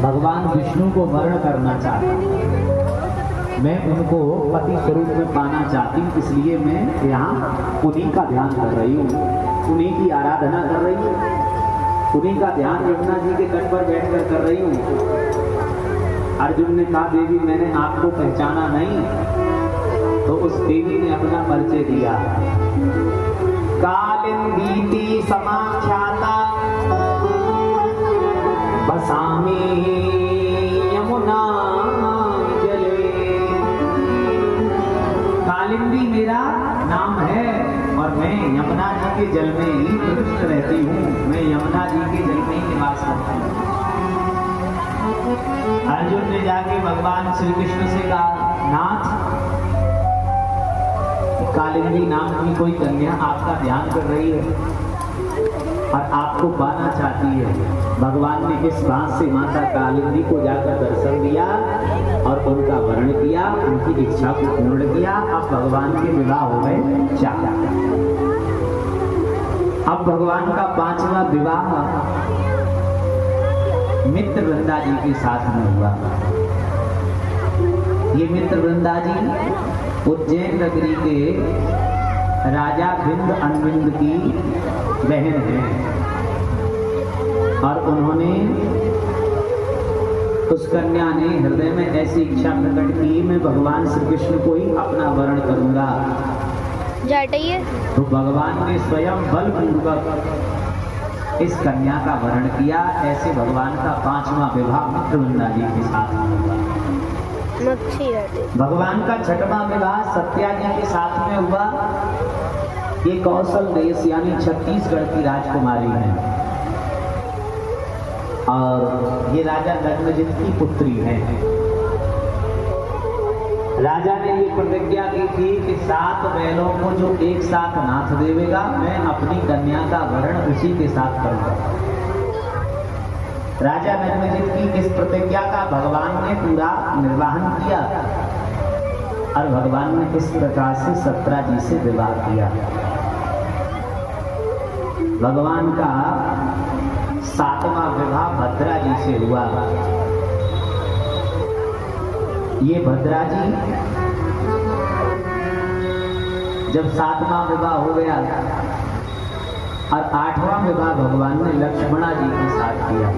भगवान विष्णु को वर्ण करना चाहता हूँ, मैं उनको पति स्वरूप में पाना चाहती हूँ, इसलिए मैं यहाँ उन्हीं का ध्यान कर रही हूँ, उन्हीं की आराधना कर रही हूँ, उन्हीं का ध्यान यमुना जी के तट पर बैठकर कर रही हूँ। अर्जुन ने कहा देवी मैंने आपको पहचाना नहीं, तो उस देवी ने अपना परिचय दिया। कालिंदी समाख्याता बसामी यमुना जले। कालिंदी मेरा नाम है और मैं यमुना जी के जल में ही प्रविष्ट रहती हूँ, मैं यमुना जी के जल में ही निवास करती हूँ। अर्जुन ने जाके भगवान श्री कृष्ण से कहा नाथ, कालिंदी नाम की कोई कन्या आपका ध्यान कर रही है और आपको पाना चाहती है। भगवान ने इस बात से माता कालिंदी को जाकर दर्शन दिया और उनका वर्ण किया, उनकी इच्छा को पूर्ण किया। अब भगवान के विवाह हो गए चार। अब भगवान का 5वां विवाह मित्र वृंदा जी के साथ में हुआ। ये मित्र वृंदा जी उज्जैन नगरी के राजा बिंद अनविंद की बहन है और उन्होंने उस कन्या ने हृदय में ऐसी इच्छा प्रकट की मैं भगवान श्री कृष्ण को ही अपना वर्ण करूंगा। तो भगवान ने स्वयं बलपूर्वक इस कन्या का वर्ण किया। ऐसे भगवान का 5वां विवाह मित्र वृंदा जी के साथ हुआ। भगवान का 6वां विवाह सत्या जी के साथ में हुआ। ये कौशल देश यानी छत्तीसगढ़ की राजकुमारी है और ये राजा जन्मजित की पुत्री है। राजा ने ये प्रतिज्ञा की थी कि 7 बैलों को जो एक साथ नाथ देवेगा मैं अपनी कन्या का वर्ण उसी के साथ करूंगा। राजा जन्मजित की इस प्रतिज्ञा का भगवान ने पूरा निर्वहन किया और भगवान ने इस प्रकार से सत्रा जी से विवाह किया। भगवान का 7वां विवाह भद्रा जी से हुआ। ये भद्रा जी जब 7वां विवाह हो गया और 8वां विवाह भगवान ने लक्ष्मणा जी के साथ किया।